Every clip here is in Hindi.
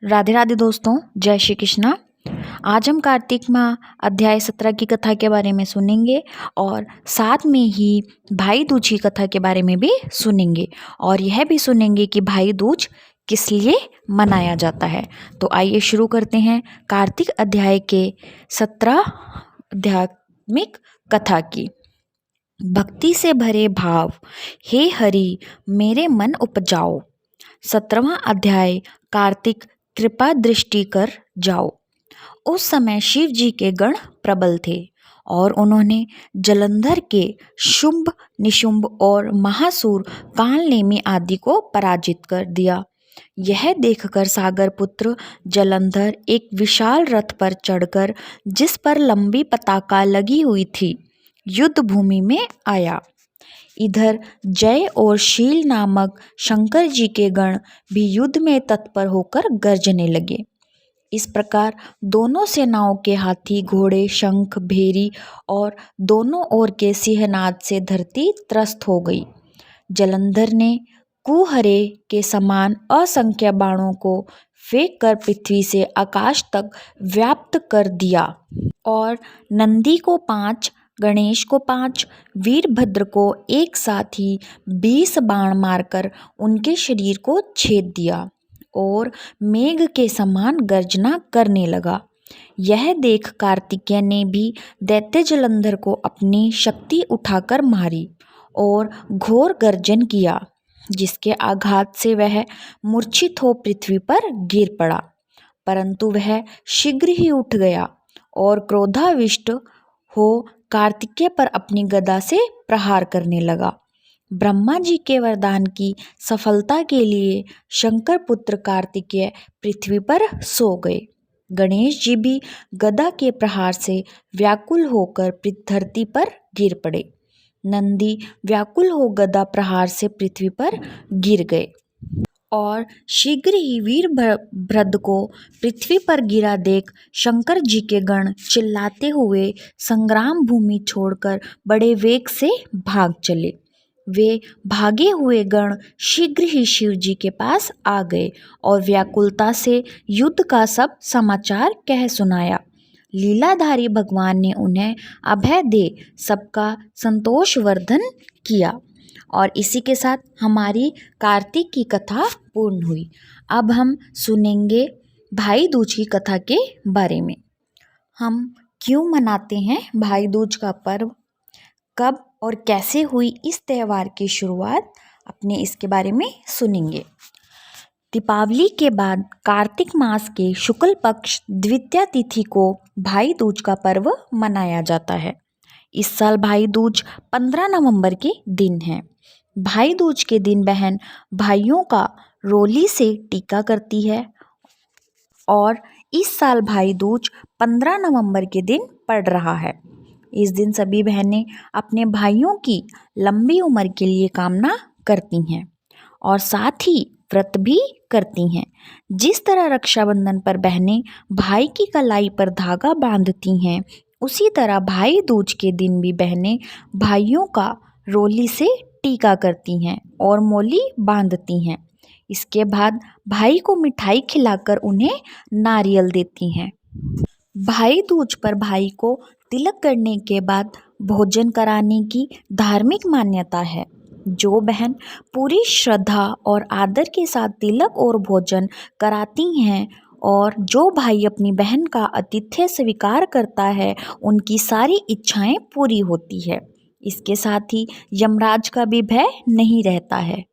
राधे राधे दोस्तों, जय श्री कृष्णा। आज हम कार्तिक माह अध्याय 17 की कथा के बारे में सुनेंगे और साथ में ही भाई दूज की कथा के बारे में भी सुनेंगे और यह भी सुनेंगे कि भाई दूज किस लिए मनाया जाता है। तो आइए शुरू करते हैं कार्तिक अध्याय के 17 आध्यात्मिक कथा की। भक्ति से भरे भाव, हे हरि मेरे मन उपजाओ। 17वां अध्याय कार्तिक कृपा दृष्टि कर जाओ। उस समय शिव जी के गण प्रबल थे और उन्होंने जलंधर के शुंभ, निशुंभ और महासुर कालनेमी आदि को पराजित कर दिया। यह देखकर सागर पुत्र जलंधर एक विशाल रथ पर चढ़कर, जिस पर लंबी पताका लगी हुई थी, युद्ध भूमि में आया। इधर जय और शील नामक शंकर जी के गण भी युद्ध में तत्पर होकर गरजने लगे। इस प्रकार दोनों सेनाओं के हाथी, घोड़े, शंख, भेरी और दोनों ओर के सिंहनाद से धरती त्रस्त हो गई। जलंधर ने कुहरे के समान असंख्य बाणों को फेंक कर पृथ्वी से आकाश तक व्याप्त कर दिया और नंदी को 5, गणेश को 5, वीरभद्र को एक साथ ही 20 बाण मारकर उनके शरीर को छेद दिया और मेघ के समान गर्जना करने लगा। यह देख कार्तिकेय ने भी दैत्य जलंधर को अपनी शक्ति उठाकर मारी और घोर गर्जन किया, जिसके आघात से वह मूर्छित हो पृथ्वी पर गिर पड़ा। परंतु वह शीघ्र ही उठ गया और क्रोधाविष्ट हो कार्तिकेय पर अपनी गदा से प्रहार करने लगा। ब्रह्मा जी के वरदान की सफलता के लिए शंकर पुत्र कार्तिकेय पृथ्वी पर सो गए। गणेश जी भी गदा के प्रहार से व्याकुल होकर धरती पर गिर पड़े। नंदी व्याकुल हो गदा प्रहार से पृथ्वी पर गिर गए और शीघ्र ही वीरभद्र को पृथ्वी पर गिरा देख शंकर जी के गण चिल्लाते हुए संग्राम भूमि छोड़कर बड़े वेग से भाग चले। वे भागे हुए गण शीघ्र ही शिव जी के पास आ गए और व्याकुलता से युद्ध का सब समाचार कह सुनाया। लीलाधारी भगवान ने उन्हें अभय दे सबका संतोषवर्धन किया। और इसी के साथ हमारी कार्तिक की कथा पूर्ण हुई। अब हम सुनेंगे भाई दूज की कथा के बारे में। हम क्यों मनाते हैं भाई दूज का पर्व, कब और कैसे हुई इस त्यौहार की शुरुआत, अपने इसके बारे में सुनेंगे। दीपावली के बाद कार्तिक मास के शुक्ल पक्ष द्वितीया तिथि को भाई दूज का पर्व मनाया जाता है। इस साल भाई दूज 15 नवंबर के दिन है। भाई दूज के दिन बहन भाइयों का रोली से टीका करती है और इस साल भाई दूज 15 नवंबर के दिन पड़ रहा है। इस दिन सभी बहनें अपने भाइयों की लंबी उम्र के लिए कामना करती हैं और साथ ही व्रत भी करती हैं। जिस तरह रक्षाबंधन पर बहनें भाई की कलाई पर धागा बांधती हैं, उसी तरह भाई दूज के दिन भी बहनें भाइयों का रोली से टीका करती हैं और मोली बांधती हैं। इसके बाद भाई को मिठाई खिलाकर उन्हें नारियल देती हैं। भाई दूज पर भाई को तिलक करने के बाद भोजन कराने की धार्मिक मान्यता है। जो बहन पूरी श्रद्धा और आदर के साथ तिलक और भोजन कराती हैं और जो भाई अपनी बहन का आतिथ्य स्वीकार करता है, उनकी सारी इच्छाएं पूरी होती है। इसके साथ ही यमराज का भी भय नहीं रहता है।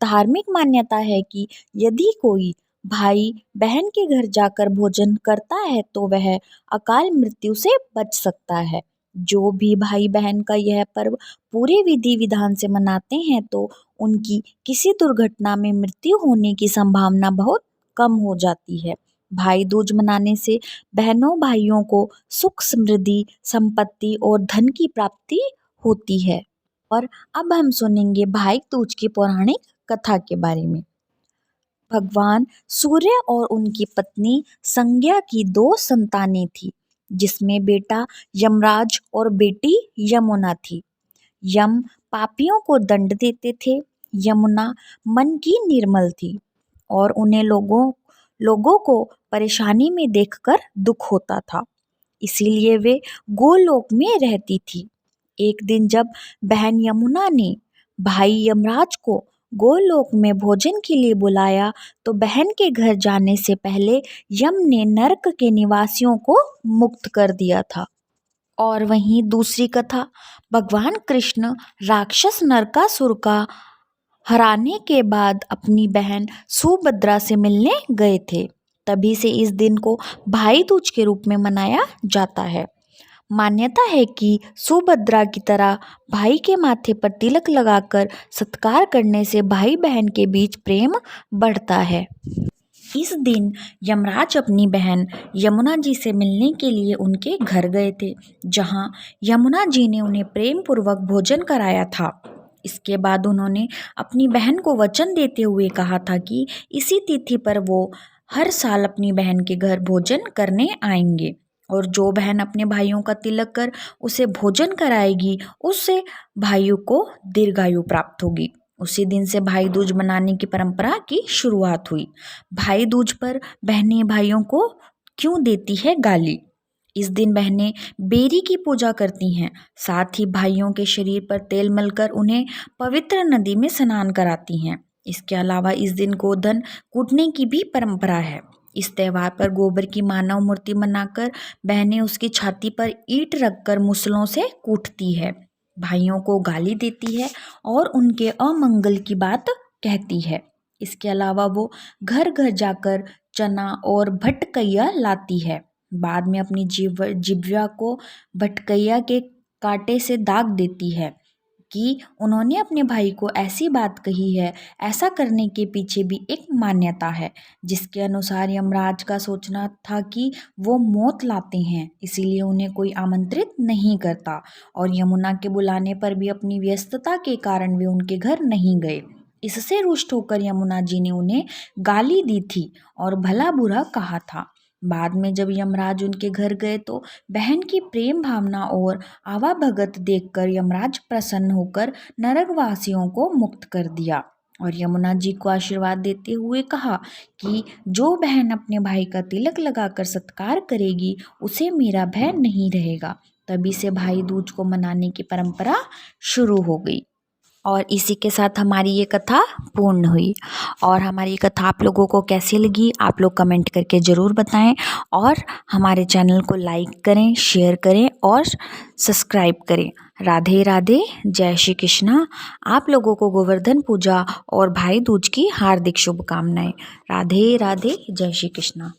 धार्मिक मान्यता है कि यदि कोई भाई बहन के घर जाकर भोजन करता है तो वह अकाल मृत्यु से बच सकता है। जो भी भाई बहन का यह पर्व पूरे विधि विधान से मनाते हैं तो उनकी किसी दुर्घटना में मृत्यु होने की संभावना बहुत कम हो जाती है। भाई दूज मनाने से बहनों भाइयों को सुख, समृद्धि, संपत्ति और धन की प्राप्ति होती है। और अब हम सुनेंगे भाई दूज की पौराणिक कथा के बारे में। भगवान सूर्य और उनकी पत्नी संज्ञा की 2 संतानें थी, जिसमें बेटा यमराज और बेटी यमुना थी। यम पापियों को दंड देते थे, यमुना मन की निर्मल थी और उन्हें लोगों को परेशानी में देखकर दुख होता था, इसीलिए वे गोलोक में रहती थी। एक दिन जब बहन यमुना ने भाई यमराज को गोलोक में भोजन के लिए बुलाया, तो बहन के घर जाने से पहले यम ने नरक के निवासियों को मुक्त कर दिया था। और वहीं दूसरी कथा, भगवान कृष्ण राक्षस नरकासुर का हराने के बाद अपनी बहन सुभद्रा से मिलने गए थे। तभी से इस दिन को भाई दूज के रूप में मनाया जाता है। मान्यता है कि सुभद्रा की तरह भाई के माथे पर तिलक लगाकर सत्कार करने से भाई बहन के बीच प्रेम बढ़ता है। इस दिन यमराज अपनी बहन यमुना जी से मिलने के लिए उनके घर गए थे, जहां यमुना जी ने उन्हें प्रेम पूर्वक भोजन कराया था। इसके बाद उन्होंने अपनी बहन को वचन देते हुए कहा था कि इसी तिथि पर वो हर साल अपनी बहन के घर भोजन करने आएंगे, और जो बहन अपने भाइयों का तिलक कर उसे भोजन कराएगी, उससे भाइयों को दीर्घायु प्राप्त होगी। उसी दिन से भाई दूज मनाने की परंपरा की शुरुआत हुई। भाई दूज पर बहनें भाइयों को क्यों देती है गाली? इस दिन बहनें बेरी की पूजा करती हैं, साथ ही भाइयों के शरीर पर तेल मलकर उन्हें पवित्र नदी में स्नान कराती हैं। इसके अलावा इस दिन गोधन कूटने की भी परंपरा है। इस त्यौहार पर गोबर की मानव मूर्ति बनाकर बहनें उसकी छाती पर ईंट रखकर मुसलों से कूटती है, भाइयों को गाली देती है और उनके अमंगल की बात कहती है। इसके अलावा वो घर घर जाकर चना और भटकैया लाती है। बाद में अपनी जिह्वा को भटकैया के कांटे से दाग देती है कि उन्होंने अपने भाई को ऐसी बात कही है। ऐसा करने के पीछे भी एक मान्यता है, जिसके अनुसार यमराज का सोचना था कि वो मौत लाते हैं, इसीलिए उन्हें कोई आमंत्रित नहीं करता, और यमुना के बुलाने पर भी अपनी व्यस्तता के कारण वे उनके घर नहीं गए। इससे रुष्ट होकर यमुना जी ने उन्हें गाली दी थी और भला बुरा कहा था। बाद में जब यमराज उनके घर गए तो बहन की प्रेम भावना और आवाभगत देखकर यमराज प्रसन्न होकर नरकवासियों को मुक्त कर दिया, और यमुना जी को आशीर्वाद देते हुए कहा कि जो बहन अपने भाई का तिलक लगाकर सत्कार करेगी, उसे मेरा भय नहीं रहेगा। तभी से भाई दूज को मनाने की परंपरा शुरू हो गई। और इसी के साथ हमारी ये कथा पूर्ण हुई। और हमारी ये कथा आप लोगों को कैसी लगी, आप लोग कमेंट करके ज़रूर बताएं, और हमारे चैनल को लाइक करें, शेयर करें और सब्सक्राइब करें। राधे राधे, जय श्री कृष्णा। आप लोगों को गोवर्धन पूजा और भाई दूज की हार्दिक शुभकामनाएं। राधे राधे, जय श्री कृष्णा।